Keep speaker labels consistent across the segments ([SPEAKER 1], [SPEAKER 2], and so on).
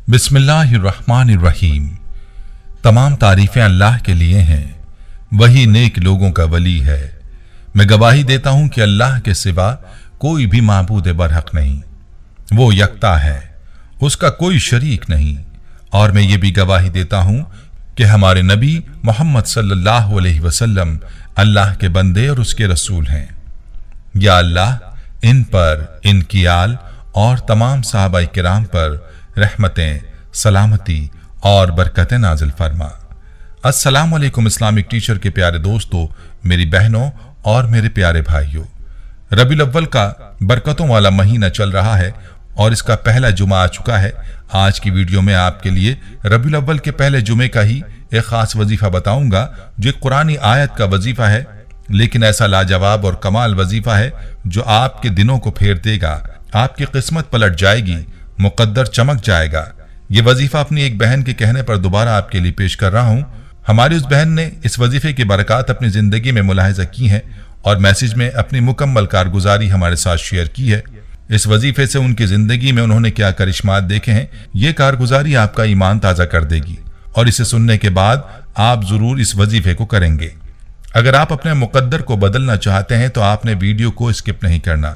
[SPEAKER 1] बिस्मिल्लाहिर्रहमानिर्रहीम। तमाम तारीफ़ें अल्लाह के लिए हैं, वही नेक लोगों का वली है। मैं गवाही देता हूँ कि अल्लाह के सिवा कोई भी माबूद बरहक नहीं, वो यकता है, उसका कोई शरीक नहीं। और मैं ये भी गवाही देता हूँ कि हमारे नबी मोहम्मद सल्लल्लाहु अलैहि वसल्लम अल्लाह के बंदे और उसके रसूल हैं। या अल्लाह इन पर, इनकी आल और तमाम सहाबाए किराम पर रहमतें, सलामती और बरकतें नाजिल फरमा। अस्सलामु अलैकुम इस्लामिक टीचर के प्यारे दोस्तों, मेरी बहनों और मेरे प्यारे भाइयों, रबीउल अव्वल का बरकतों वाला महीना चल रहा है और इसका पहला जुमा आ चुका है। आज की वीडियो में आपके लिए रबीउल अव्वल के पहले जुमे का ही एक खास वजीफा बताऊंगा, जो कुरानी आयत का वजीफा है, लेकिन ऐसा लाजवाब और कमाल वजीफा है जो आपके दिनों को फेर देगा, आपकी किस्मत पलट जाएगी, मुकद्दर चमक जाएगा। ये वजीफा अपनी एक बहन के कहने पर दोबारा आपके लिए पेश कर रहा हूँ। हमारी उस बहन ने इस वजीफे की बरकत अपनी जिंदगी में मुलाहिजा की है और मैसेज में अपनी मुकम्मल कारगुजारी हमारे साथ शेयर की है। इस वजीफे से उनकी जिंदगी में उन्होंने क्या करिश्मात देखे हैं, ये कारगुजारी आपका ईमान ताज़ा कर देगी और इसे सुनने के बाद आप जरूर इस वजीफे को करेंगे। अगर आप अपने मुकद्दर को बदलना चाहते हैं तो आपने वीडियो को स्किप नहीं करना।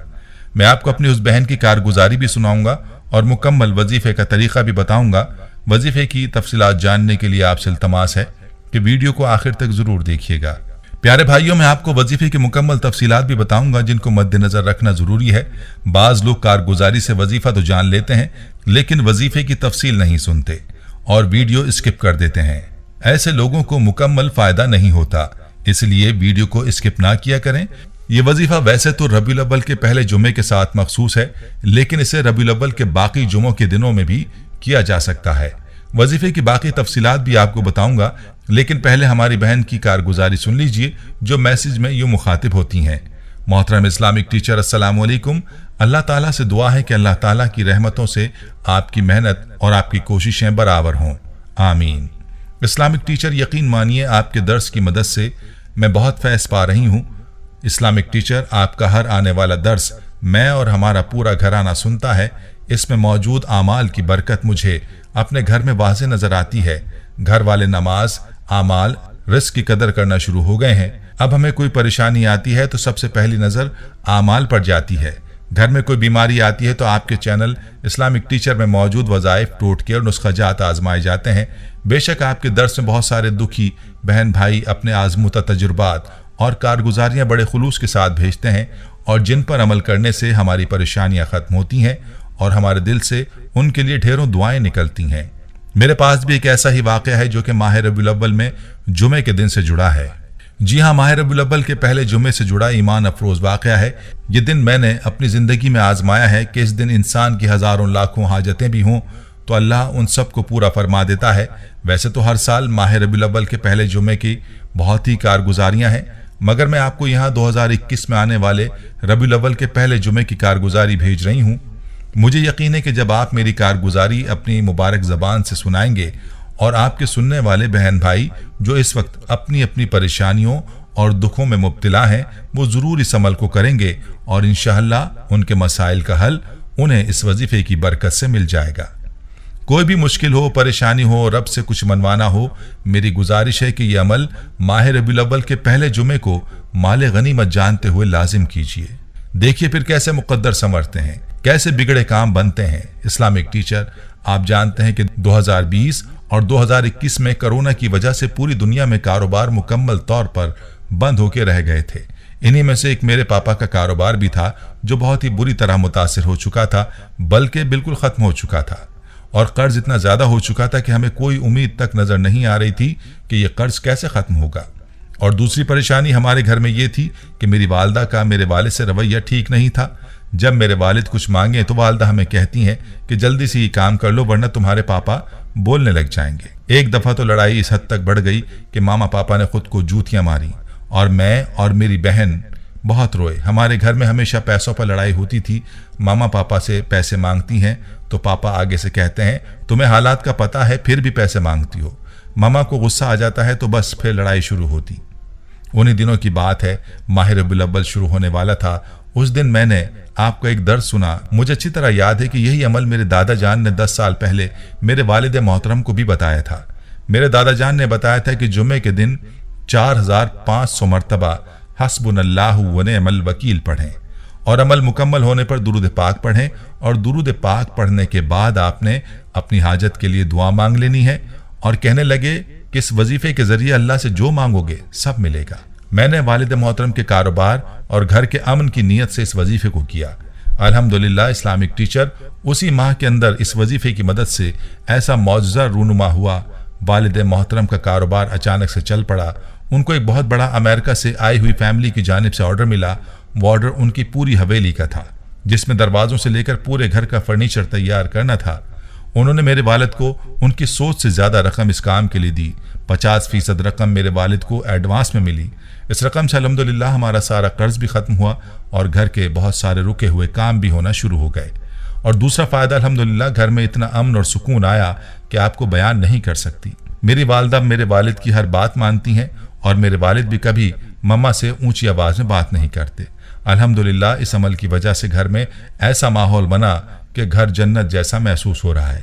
[SPEAKER 1] मैं आपको अपनी उस बहन की कारगुजारी भी सुनाऊंगा और मुकम्मल वजीफे का तरीका भी बताऊंगा। वजीफे की तफसीलात जानने के लिए आपसे इल्तमास है कि वीडियो को आखिर तक जरूर देखिएगा। प्यारे भाइयों, मैं आपको वजीफे की मुकम्मल तफसीलात भी बताऊंगा जिनको मद्देनजर रखना जरूरी है। बाज लोग कारगुजारी से वजीफा तो जान लेते हैं, लेकिन वजीफे की तफसील नहीं सुनते और वीडियो स्किप कर देते हैं। ऐसे लोगों को मुकम्मल फायदा नहीं होता, इसलिए वीडियो को स्किप ना किया करें। ये वजीफा वैसे तो रबीउल अव्वल के पहले जुमे के साथ मखसूस है, लेकिन इसे रबीउल अव्वल के बाकी जुमों के दिनों में भी किया जा सकता है। वजीफे की बाकी तफसीलात भी आपको बताऊंगा, लेकिन पहले हमारी बहन की कारगुजारी सुन लीजिए जो मैसेज में यूं मुखातिब होती हैं। मोहतरम इस्लामिक टीचर, अस्सलामु अलैकुम। अल्लाह ताला से दुआ है कि अल्लाह ताला की रहमतों से आपकी मेहनत और आपकी कोशिशें बराबर हों, आमीन। इस्लामिक टीचर, यकीन मानिए आपके दर्स की मदद से मैं बहुत फैज़ पा रही हूँ। इस्लामिक टीचर, आपका हर आने वाला दर्स मैं और हमारा पूरा घराना सुनता है। इसमें मौजूद आमाल की बरकत मुझे अपने घर में वाज़े नजर आती है। घर वाले नमाज, आमाल, रिस्क की कदर करना शुरू हो गए हैं। अब हमें कोई परेशानी आती है तो सबसे पहली नज़र आमाल पर जाती है। घर में कोई बीमारी आती है तो आपके चैनल इस्लामिक टीचर में मौजूद वज़ाइफ, टोटके और नुस्ख़ाजात आजमाए जाते हैं। बेशक आपके दर्स में बहुत सारे दुखी बहन भाई अपने आजमूदा तजुर्बात और कारगुजारियाँ बड़े खुलूस के साथ भेजते हैं और जिन पर अमल करने से हमारी परेशानियाँ ख़त्म होती हैं और हमारे दिल से उनके लिए ढेरों दुआएं निकलती हैं। मेरे पास भी एक ऐसा ही वाक़या है जो कि माह रबीउल अव्वल में जुमे के दिन से जुड़ा है। जी हाँ, माह रबीउल अव्वल के पहले जुमे से जुड़ा ईमान अफरोज़ वाक़या है। ये दिन मैंने अपनी ज़िंदगी में आजमाया है कि इस दिन इंसान की हज़ारों लाखों हाजतें भी हों तो अल्लाह उन सब को पूरा फरमा देता है। वैसे तो हर साल माह रबीउल अव्वल के पहले जुमे की बहुत ही कारगुजारियाँ हैं, मगर मैं आपको यहाँ 2021 में आने वाले रबीउल अव्वल के पहले जुमे की कारगुजारी भेज रही हूँ। मुझे यकीन है कि जब आप मेरी कारगुजारी अपनी मुबारक ज़बान से सुनाएंगे और आपके सुनने वाले बहन भाई जो इस वक्त अपनी अपनी परेशानियों और दुखों में मुब्तला हैं, वो ज़रूर इस अमल को करेंगे और इंशाअल्लाह उनके मसाइल का हल उन्हें इस वजीफे की बरकत से मिल जाएगा। कोई भी मुश्किल हो, परेशानी हो, रब से कुछ मनवाना हो, मेरी गुजारिश है कि ये अमल माह रबीउल अव्वल के पहले जुमे को माले गनीमत जानते हुए लाजिम कीजिए। देखिए फिर कैसे मुकद्दर संवरते हैं, कैसे बिगड़े काम बनते हैं। इस्लामिक टीचर, आप जानते हैं कि 2020 और 2021 में कोरोना की वजह से पूरी दुनिया में कारोबार मुकम्मल तौर पर बंद होकर रह गए थे। इन्हीं में से एक मेरे पापा का कारोबार भी था जो बहुत ही बुरी तरह मुतासिर हो चुका था, बल्कि बिल्कुल ख़त्म हो चुका था और कर्ज इतना ज़्यादा हो चुका था कि हमें कोई उम्मीद तक नज़र नहीं आ रही थी कि यह कर्ज कैसे ख़त्म होगा। और दूसरी परेशानी हमारे घर में ये थी कि मेरी वालदा का मेरे वालिद से रवैया ठीक नहीं था। जब मेरे वालिद कुछ मांगे तो वालदा हमें कहती हैं कि जल्दी से ये काम कर लो वरना तुम्हारे पापा बोलने लग जाएंगे। एक दफ़ा तो लड़ाई इस हद तक बढ़ गई कि मामा पापा ने खुद को जूतियाँ मारी और मैं और मेरी बहन बहुत रोए। हमारे घर में हमेशा पैसों पर लड़ाई होती थी। मामा पापा से पैसे मांगती हैं तो पापा आगे से कहते हैं तुम्हें हालात का पता है फिर भी पैसे मांगती हो। मामा को गुस्सा आ जाता है तो बस फिर लड़ाई शुरू होती। उन्हीं दिनों की बात है, माह रबीउल अव्वल शुरू होने वाला था। उस दिन मैंने آپ کو ایک درس سنا۔ مجھے اچھی طرح یاد ہے کہ یہی عمل میرے دادا جان نے 10 سال پہلے میرے والد محترم کو بھی بتایا تھا۔ میرے دادا جان نے بتایا تھا کہ جمعے کے دن 4500 مرتبہ حسبنا اللہ و نعم الوکیل پڑھیں اور عمل مکمل ہونے پر درود پاک پڑھیں، اور درود پاک پڑھنے کے بعد آپ نے اپنی حاجت کے لیے دعا مانگ لینی ہے، اور کہنے لگے کہ اس وظیفے کے ذریعے اللہ سے جو مانگو گے سب ملے گا۔ میں نے والد محترم کے کاروبار اور گھر کے امن کی نیت سے اس وظیفے کو کیا۔ الحمدللہ اسلامک ٹیچر اسی ماہ کے اندر اس وظیفے کی مدد سے ایسا معجزہ رونما ہوا، والد محترم کا کاروبار اچانک سے چل پڑا۔ ان کو ایک بہت بڑا امریکہ سے آئی ہوئی فیملی کی جانب سے آرڈر ملا۔ وہ آرڈر ان کی پوری حویلی کا تھا، جس میں دروازوں سے لے کر پورے گھر کا فرنیچر تیار کرنا تھا۔ انہوں نے میرے والد کو ان کی سوچ سے زیادہ رقم اس کام کے لیے دی۔ 50% رقم میرے والد کو ایڈوانس میں ملی۔ اس رقم سے الحمدللہ ہمارا سارا قرض بھی ختم ہوا اور گھر کے بہت سارے رکے ہوئے کام بھی ہونا شروع ہو گئے۔ اور دوسرا فائدہ الحمدللہ گھر میں اتنا امن اور سکون آیا کہ آپ کو بیان نہیں کر سکتی۔ میری والدہ میرے والد کی ہر بات مانتی ہیں، اور میرے والد بھی کبھی مما سے اونچی آواز میں بات نہیں کرتے۔ الحمدللہ اس عمل کی وجہ سے گھر میں ایسا ماحول بنا کہ گھر جنت جیسا محسوس ہو رہا ہے۔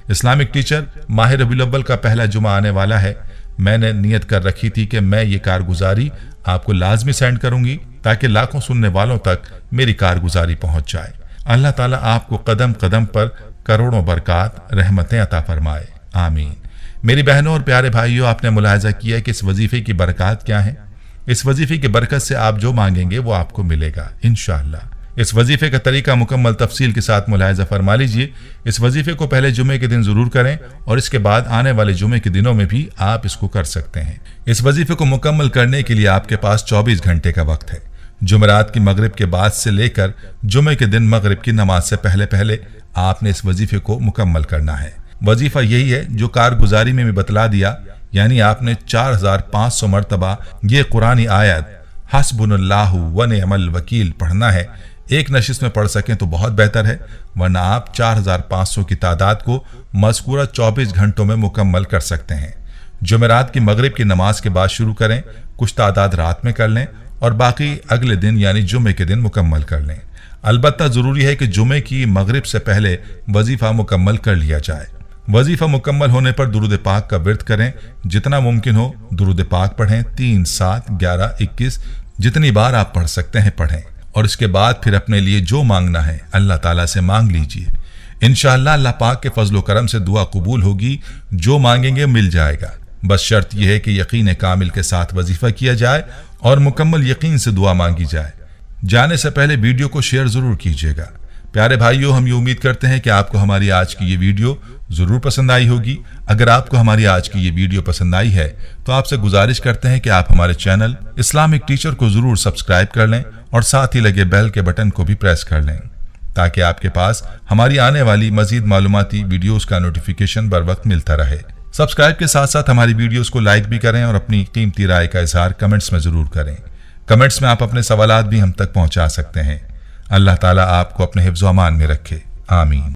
[SPEAKER 1] اسلامک ٹیچر، ماہ ربیع الاول کا پہلا جمعہ آنے والا ہے۔ میں نے نیت کر رکھی تھی کہ میں یہ کارگزاری آپ کو لازمی سینڈ کروں گی تاکہ لاکھوں سننے والوں تک میری کارگزاری پہنچ جائے۔ اللہ تعالیٰ آپ کو قدم قدم پر کروڑوں برکات رحمتیں عطا فرمائے، آمین۔ میری بہنوں اور پیارے بھائیوں، آپ نے ملاحظہ کیا کہ اس وظیفے کی برکات کیا ہیں۔ اس وظیفے کی برکت سے آپ جو مانگیں گے وہ آپ کو ملے گا انشاءاللہ۔ اس وظیفے کا طریقہ مکمل تفصیل کے ساتھ ملاحظہ فرما لیجئے۔ اس وظیفے کو پہلے جمعے کے دن ضرور کریں، اور اس کے بعد آنے والے جمعے کے دنوں میں بھی آپ اس کو کر سکتے ہیں۔ اس وظیفے کو مکمل کرنے کے لیے آپ کے پاس 24 گھنٹے کا وقت ہے۔ جمعرات کی مغرب کے بعد سے لے کر جمعے کے دن مغرب کی نماز سے پہلے آپ نے اس وظیفے کو مکمل کرنا ہے۔ وظیفہ یہی ہے جو کارگزاری میں بھی بتلا دیا، یعنی آپ نے 4500 مرتبہ یہ قرآنی آیت حسبنا اللہ و نعم الوکیل پڑھنا ہے۔ ایک نشست میں پڑھ سکیں تو بہت بہتر ہے، ورنہ آپ 4500 کی تعداد کو مذکورہ 24 گھنٹوں میں مکمل کر سکتے ہیں۔ جمعرات کی مغرب کی نماز کے بعد شروع کریں، کچھ تعداد رات میں کر لیں اور باقی اگلے دن یعنی جمعے کے دن مکمل کر لیں۔ البتہ ضروری ہے کہ جمعے کی مغرب سے پہلے وظیفہ مکمل کر لیا جائے۔ وظیفہ مکمل ہونے پر درود پاک کا ورد کریں، جتنا ممکن ہو درود پاک پڑھیں، 3، 7، 11، 21 جتنی بار آپ پڑھ سکتے ہیں پڑھیں، اور اس کے بعد پھر اپنے لیے جو مانگنا ہے اللہ تعالیٰ سے مانگ لیجئے۔ انشاءاللہ اللہ پاک کے فضل و کرم سے دعا قبول ہوگی، جو مانگیں گے مل جائے گا۔ بس شرط یہ ہے کہ یقین کامل کے ساتھ وظیفہ کیا جائے اور مکمل یقین سے دعا مانگی جائے۔ جانے سے پہلے ویڈیو کو شیئر ضرور کیجیے گا۔ پیارے بھائیوں، ہم یہ امید کرتے ہیں کہ آپ کو ہماری آج کی یہ ویڈیو ضرور پسند آئی ہوگی۔ اگر آپ کو ہماری آج کی یہ ویڈیو پسند آئی ہے تو آپ سے گزارش کرتے ہیں کہ آپ ہمارے چینل اسلامک ٹیچر کو ضرور سبسکرائب کر لیں اور ساتھ ہی لگے بیل کے بٹن کو بھی پریس کر لیں، تاکہ آپ کے پاس ہماری آنے والی مزید معلوماتی ویڈیوز کا نوٹیفیکیشن بر وقت ملتا رہے۔ سبسکرائب کے ساتھ ساتھ ہماری ویڈیوز کو لائک بھی کریں اور اپنی قیمتی رائے کا اظہار کمنٹس میں ضرور کریں۔ کمنٹس میں آپ اپنے سوالات بھی ہم تک پہنچا سکتے ہیں۔ اللہ تعالیٰ آپ کو اپنے حفظ و امان میں رکھے، آمین۔